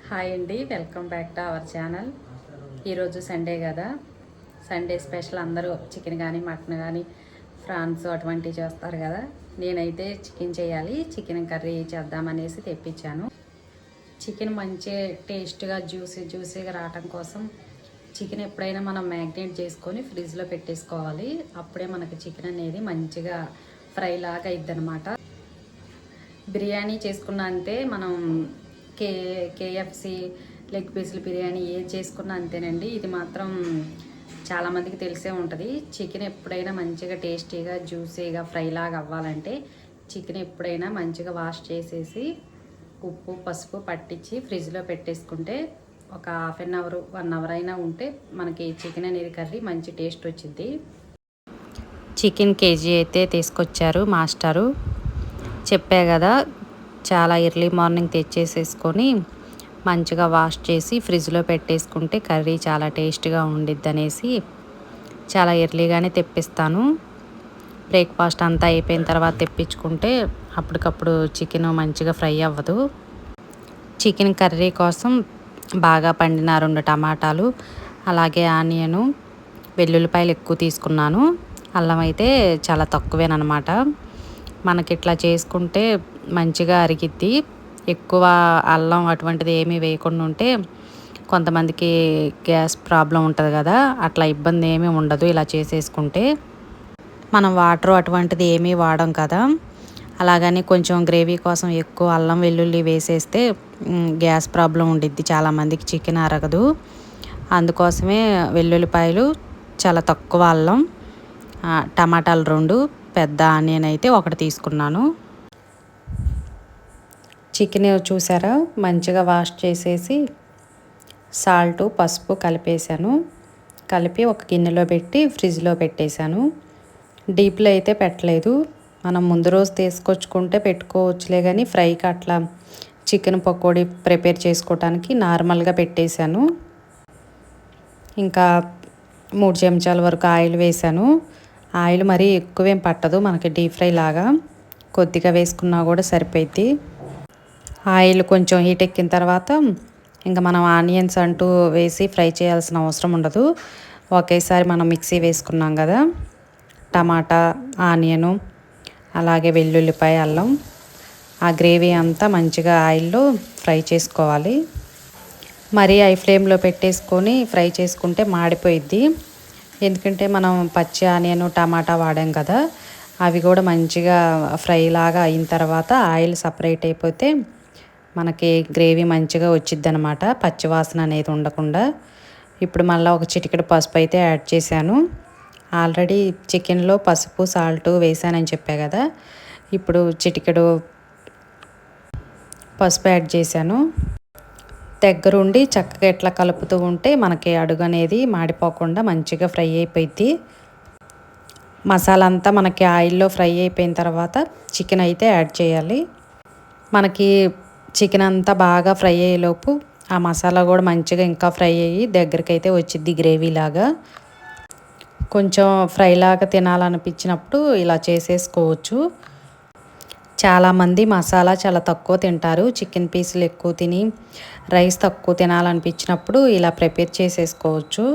Hi అండి, welcome back to our channel. ఈరోజు Sunday కదా, సండే స్పెషల్ అందరూ చికెన్ కానీ మటన్ కానీ ఫ్రాన్స్ అటువంటివి చేస్తారు కదా. నేనైతే చికెన్ చేయాలి, చికెన్ కర్రీ చేద్దామనేసి తెప్పించాను. చికెన్ మంచి టేస్ట్గా జ్యూసీగా రావటం కోసం చికెన్ ఎప్పుడైనా మనం మ్యాగ్నేట్ చేసుకొని ఫ్రిడ్జ్లో పెట్టేసుకోవాలి. అప్పుడే మనకి చికెన్ అనేది మంచిగా ఫ్రై లాగా అయిద్ది అనమాట. బిర్యానీ చేసుకున్నా అంతే, మనం కేఎఫ్సి లెగ్ పీసులు బిర్యానీ ఏది చేసుకున్నా అంతేనండి. ఇది మాత్రం చాలామందికి తెలిసే ఉంటుంది. చికెన్ ఎప్పుడైనా మంచిగా టేస్టీగా జ్యూసీగా ఫ్రై లాగా అవ్వాలంటే చికెన్ ఎప్పుడైనా మంచిగా వాష్ చేసేసి ఉప్పు పసుపు పట్టించి ఫ్రిడ్జ్లో పెట్టేసుకుంటే ఒక హాఫ్ అన్ అవర్ 1 అవర్ అయినా ఉంటే మనకి చికెన్ అనేది కర్రీ మంచి టేస్ట్ వచ్చింది. చికెన్ కేజీ అయితే తీసుకొచ్చారు మాస్టరు. చెప్పా కదా, చాలా ఎర్లీ మార్నింగ్ తెచ్చేసేసుకొని మంచిగా వాష్ చేసి ఫ్రిడ్జ్లో పెట్టేసుకుంటే కర్రీ చాలా టేస్ట్గా ఉండిద్ది అనేసి చాలా ఎర్లీగానే తెప్పిస్తాను. బ్రేక్ఫాస్ట్ అంతా అయిపోయిన తర్వాత తెప్పించుకుంటే అప్పటికప్పుడు చికెన్ మంచిగా ఫ్రై అవ్వదు. చికెన్ కర్రీ కోసం బాగా పండిన 2 టమాటాలు, అలాగే ఆనియను, వెల్లుల్లిపాయలు ఎక్కువ తీసుకున్నాను. అల్లం అయితే చాలా తక్కువేనమాట. మనకి ఇట్లా చేసుకుంటే మంచిగా అరిగిద్ది. ఎక్కువ అల్లం అటువంటిది ఏమీ వేయకుండా ఉంటే కొంతమందికి గ్యాస్ ప్రాబ్లం ఉంటుంది కదా, అట్లా ఇబ్బంది ఏమీ ఉండదు. ఇలా చేసేసుకుంటే మనం వాటర్ అటువంటిది ఏమీ వాడం కదా, అలాగని కొంచెం గ్రేవీ కోసం ఎక్కువ అల్లం వెల్లుల్లి వేసేస్తే గ్యాస్ ప్రాబ్లం ఉండిద్ది, చాలామందికి చికెన్ అరగదు. అందుకోసమే వెల్లుల్లిపాయలు చాలా తక్కువ, అల్లం, టమాటాలు 2, పెద్ద ఆనియన్ అయితే 1 తీసుకున్నాను. చికెన్ చూసారా, మంచిగా వాష్ చేసేసి సాల్టు పసుపు కలిపేసాను. కలిపి ఒక గిన్నెలో పెట్టి ఫ్రిడ్జ్లో పెట్టేశాను. డీప్లో అయితే పెట్టలేదు. మనం ముందు రోజు తీసుకొచ్చుకుంటే పెట్టుకోవచ్చులే, కానీ ఫ్రైకి అట్లా చికెన్ పకోడీ ప్రిపేర్ చేసుకోవడానికి నార్మల్గా పెట్టేశాను. ఇంకా 3 చెంచాల వరకు ఆయిల్ వేసాను. ఆయిల్ మరీ ఎక్కువేం పట్టదు, మనకి డీప్ ఫ్రై లాగా కొద్దిగా వేసుకున్నా కూడా సరిపోద్ది. ఆయిల్ కొంచెం హీట్ ఎక్కిన తర్వాత ఇంకా మనం ఆనియన్స్ అంటూ వేసి ఫ్రై చేయాల్సిన అవసరం ఉండదు. ఒకేసారి మనం మిక్సీ వేసుకున్నాం కదా, టమాటా, ఆనియను, అలాగే వెల్లుల్లిపాయ, అల్లం, ఆ గ్రేవీ అంతా మంచిగా ఆయిల్లో ఫ్రై చేసుకోవాలి. మరీ హై ఫ్లేమ్లో పెట్టేసుకొని ఫ్రై చేసుకుంటే మాడిపోయిద్ది. ఎందుకంటే మనం పచ్చి ఆనియన్ టమాటా వాడాం కదా, అవి కూడా మంచిగా ఫ్రై లాగా అయిన తర్వాత ఆయిల్ సపరేట్ అయిపోతే మనకి గ్రేవీ మంచిగా వచ్చిద్ది అనమాట, పచ్చివాసన అనేది ఉండకుండా. ఇప్పుడు మళ్ళీ ఒక చిటికెడు పసుపు అయితే యాడ్ చేశాను. ఆల్రెడీ చికెన్లో పసుపు సాల్ట్ వేసానని చెప్పా కదా, ఇప్పుడు చిటికెడు పసుపు యాడ్ చేశాను. దగ్గరుండి చక్కగా ఎట్లా కలుపుతూ ఉంటే మనకి అడుగు అనేది మాడిపోకుండా మంచిగా ఫ్రై అయిపోయింది. మసాలా అంతా మనకి ఆయిల్లో ఫ్రై అయిపోయిన తర్వాత చికెన్ అయితే యాడ్ చేయాలి. మనకి చికెన్ అంతా బాగా ఫ్రై అయ్యేలోపు ఆ మసాలా కూడా మంచిగా ఇంకా ఫ్రై అయ్యి దగ్గరికి అయితే వచ్చిద్ది గ్రేవీ లాగా. కొంచెం ఫ్రై లాగా తినాలనిపించినప్పుడు ఇలా చేసేసుకోవచ్చు. చాలామంది మసాలా చాలా తక్కువ తింటారు, చికెన్ పీసులు ఎక్కువ తిని రైస్ తక్కువ తినాలనిపించినప్పుడు ఇలా ప్రిపేర్ చేసేసుకోవచ్చు.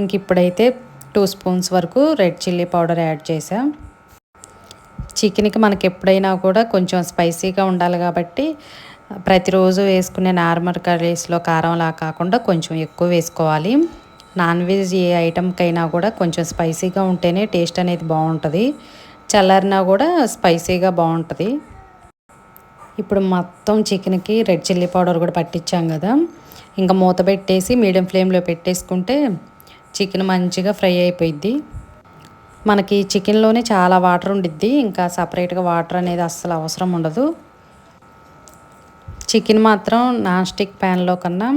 ఇంక ఇప్పుడైతే 2 స్పూన్స్ వరకు రెడ్ చిల్లీ పౌడర్ యాడ్ చేసాం. చికెన్కి మనకి ఎప్పుడైనా కూడా కొంచెం స్పైసీగా ఉండాలి కాబట్టి ప్రతిరోజు వేసుకునే నార్మల్ కర్రీస్లో కారంలా కాకుండా కొంచెం ఎక్కువ వేసుకోవాలి. నాన్ వెజ్ ఏ ఐటెంకైనా కూడా కొంచెం స్పైసీగా ఉంటేనే టేస్ట్ అనేది బాగుంటుంది, చల్లారినా కూడా స్పైసీగా బాగుంటుంది. ఇప్పుడు మొత్తం చికెన్కి రెడ్ చిల్లీ పౌడర్ కూడా పట్టించాం కదా, ఇంకా మూత పెట్టేసి మీడియం ఫ్లేమ్లో పెట్టేసుకుంటే చికెన్ మంచిగా ఫ్రై అయిపోయిద్ది. మనకి చికెన్లోనే చాలా వాటర్ ఉండిద్ది, ఇంకా సపరేట్గా వాటర్ అనేది అస్సలు అవసరం ఉండదు. చికెన్ మాత్రం నాన్ స్టిక్ ప్యాన్లో కన్నా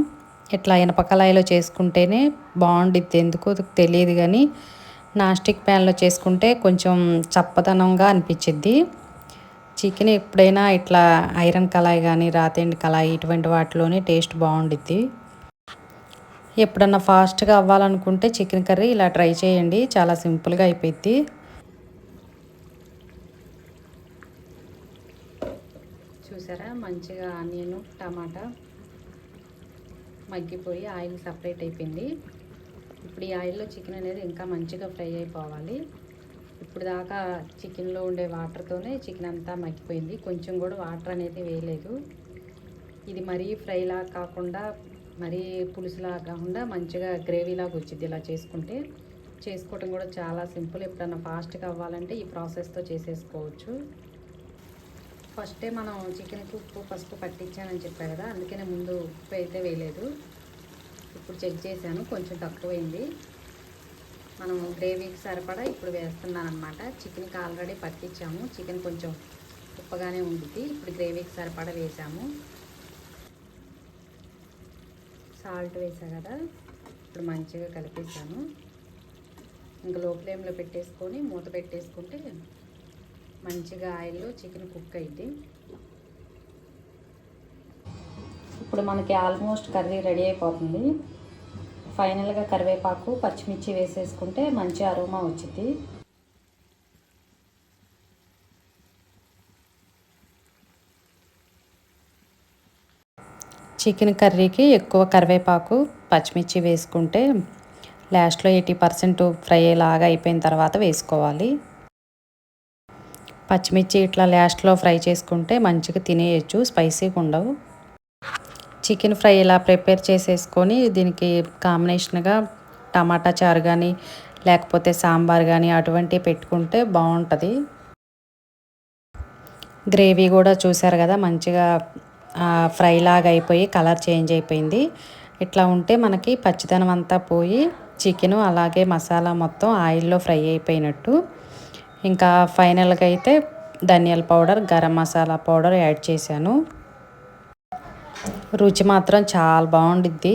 ఇట్లా ఇనప కళాయిలో చేసుకుంటేనే బాగుండిద్ది, ఎందుకో తెలియదు కానీ నాన్ స్టిక్ ప్యాన్లో చేసుకుంటే కొంచెం చప్పదనంగా అనిపించిద్ది. చికెన్ ఎప్పుడైనా ఇట్లా ఐరన్ కళాయి కానీ రాతెండి కళాయి ఇటువంటి వాటిలోనే టేస్ట్ బాగుండిద్ది. ఎప్పుడన్నా ఫాస్ట్గా అవ్వాలనుకుంటే చికెన్ కర్రీ ఇలా ట్రై చేయండి, చాలా సింపుల్గా అయిపోద్ది. చూసారు చూసారా మంచిగా ఆనియన్ టమాటా మగ్గిపోయి ఆయిల్ సపరేట్ అయిపోయింది. ఇప్పుడు ఈ ఆయిల్లో చికెన్ అనేది ఇంకా మంచిగా ఫ్రై అయిపోవాలి. ఇప్పుడు దాకా చికెన్లో ఉండే వాటర్తోనే చికెన్ అంతా మగ్గిపోయింది. కొంచెం కూడా వాటర్ అనేది వేయలేదు. ఇది మరీ ఫ్రైలా కాకుండా మరీ పులుసులా కాకుండా మంచిగా గ్రేవీలాగా వచ్చింది. ఇలా చేసుకోవటం కూడా చాలా సింపుల్. ఎప్పుడన్నా ఫాస్ట్గా అవ్వాలంటే ఈ ప్రాసెస్తో చేసేసుకోవచ్చు. ఫస్టే మనం చికెన్కి ఉప్పు పసుపు పట్టించానని చెప్పా కదా, అందుకనే ముందు ఉప్పు అయితే వేయలేదు. ఇప్పుడు చెక్ చేశాను, కొంచెం తక్కువైంది. మనం గ్రేవీకి సరిపడా ఇప్పుడు వేస్తున్నాను అనమాట. చికెన్కి ఆల్రెడీ పట్టించాము, చికెన్ కొంచెం ఉప్పగానే ఉంటుంది. ఇప్పుడు గ్రేవీకి సరిపడా వేసాము. సాల్ట్ వేసా కదా, ఇప్పుడు మంచిగా కలిపేసాను. ఇంకా లో ఫ్లేమ్లో పెట్టేసుకొని మూత పెట్టేసుకుంటే మంచిగా ఆయిల్లో చికెన్ కుక్ అయింది. ఇప్పుడు మనకి ఆల్మోస్ట్ కర్రీ రెడీ అయిపోతుంది. ఫైనల్గా కరివేపాకు పచ్చిమిర్చి వేసేసుకుంటే మంచి అరోమా వచ్చింది. చికెన్ కర్రీకి ఎక్కువ కరివేపాకు పచ్చిమిర్చి వేసుకుంటే లాస్ట్లో 80% ఫ్రై లాగా అయిపోయిన తర్వాత వేసుకోవాలి. పచ్చిమిర్చి ఇట్లా లాస్ట్లో ఫ్రై చేసుకుంటే మంచిగా తినేయచ్చు, స్పైసీగా ఉండవు. చికెన్ ఫ్రై ఇలా ప్రిపేర్ చేసేసుకొని దీనికి కాంబినేషన్గా టమాటా చారు కానీ లేకపోతే సాంబార్ కానీ అటువంటివి పెట్టుకుంటే బాగుంటుంది. గ్రేవీ కూడా చూసారు కదా మంచిగా ఫ్రై లాగా అయిపోయి కలర్ చేంజ్ అయిపోయింది. ఇట్లా ఉంటే మనకి పచ్చిదనం అంతా పోయి చికెను అలాగే మసాలా మొత్తం ఆయిల్లో ఫ్రై అయిపోయినట్టు. ఇంకా ఫైనల్గా అయితే ధనియాల powder garam masala powder add చేశాను. రుచి మాత్రం చాలా బాగుండిద్ది.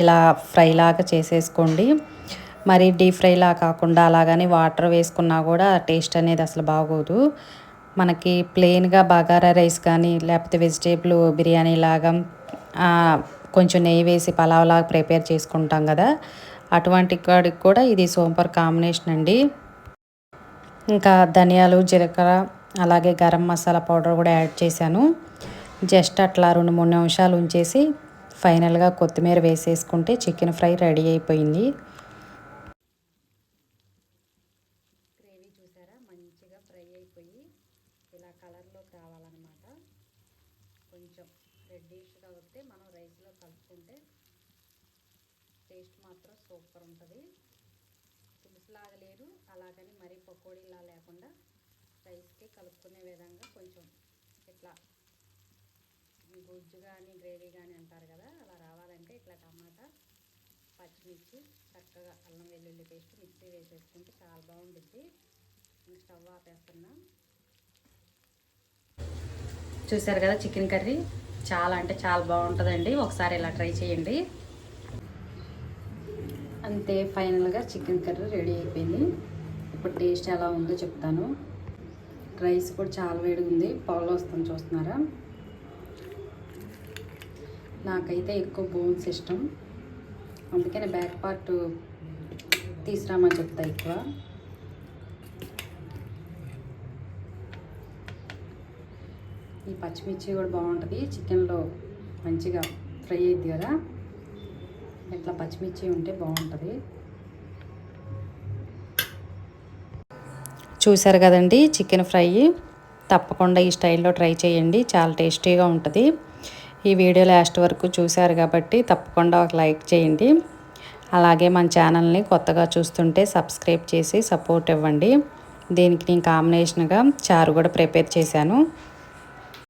ఇలా ఫ్రై లాగా చేసేసుకోండి. మరి డీప్ ఫ్రైలా కాకుండా అలాగని వాటర్ వేసుకున్నా కూడా టేస్ట్ అనేది అసలు బాగోదు. మనకి ప్లెయిన్గా బగారా రైస్ కానీ లేకపోతే వెజిటేబుల్ బిర్యానీ లాగా కొంచెం నెయ్యి వేసి పలావ్ లాగా ప్రిపేర్ చేసుకుంటాం కదా, అటువంటి కాడికి కూడా ఇది సూపర్ కాంబినేషన్ అండి. ఇంకా ధనియాలు జీలకర్ర అలాగే గరం మసాలా పౌడర్ కూడా యాడ్ చేశాను. జస్ట్ అట్లా 2-3 నిమిషాలు ఉంచేసి ఫైనల్గా కొత్తిమీర వేసేసుకుంటే చికెన్ ఫ్రై రెడీ అయిపోయింది. గ్రేవీ చూసారా మంచిగా ఫ్రై అయిపోయి ఇలా కలర్లోకి రావాలన్నమాట. కొంచెం రెడ్డిష్గా వస్తే మనం రైస్లో కలుపుకుంటే టేస్ట్ మాత్రం సూపర్ ఉంటుంది. పులుసులాగా లేదు, అలాగని మరీ పకోడీలా లేకుండా రైస్కి కలుపుకునే విధంగా కొంచెం ఇట్లా గుజ్జు కానీ గ్రేవీ కానీ అంటారు కదా, అలా రావాలంటే ఇట్లా టమాటా పచ్చిమిర్చి చక్కగా అల్లం వెల్లుల్లి పేస్ట్ మిక్సీ వేసేసుకుంటే చాలా బాగుంటుంది. స్టవ్ ఆపేస్తున్నా. చూసారు కదా చికెన్ కర్రీ చాలా అంటే చాలా బాగుంటుందండి. ఒకసారి ఇలా ట్రై చేయండి. అంతే, ఫైనల్గా చికెన్ కర్రీ రెడీ అయిపోయింది. ఇప్పుడు టేస్ట్ ఎలా ఉందో చెప్తాను. రైస్ కూడా చాలా వేడిగా ఉంది, పౌలు వస్తుంది చూస్తున్నారా. నాకైతే ఎక్కువ బోన్స్ ఇష్టం, అందుకని బ్యాక్ పార్ట్ తీసుకురామని చెప్తా ఎక్కువ. ఈ పచ్చిమిర్చి కూడా బాగుంటుంది, చికెన్లో మంచిగా ఫ్రై అయ్యిద్ది కదా, ఇట్లా పచ్చిమిర్చి ఉంటే బాగుంటుంది. చూసారు కదండి చికెన్ ఫ్రై, తప్పకుండా ఈ స్టైల్లో ట్రై చేయండి, చాలా టేస్టీగా ఉంటుంది. ఈ వీడియో లాస్ట్ వరకు చూశారు కాబట్టి తప్పకుండా ఒక లైక్ చేయండి. అలాగే మన ఛానల్ని కొత్తగా చూస్తుంటే సబ్స్క్రైబ్ చేసి సపోర్ట్ ఇవ్వండి. దీనికి నేను కాంబినేషన్గా చారు కూడా ప్రిపేర్ చేశాను.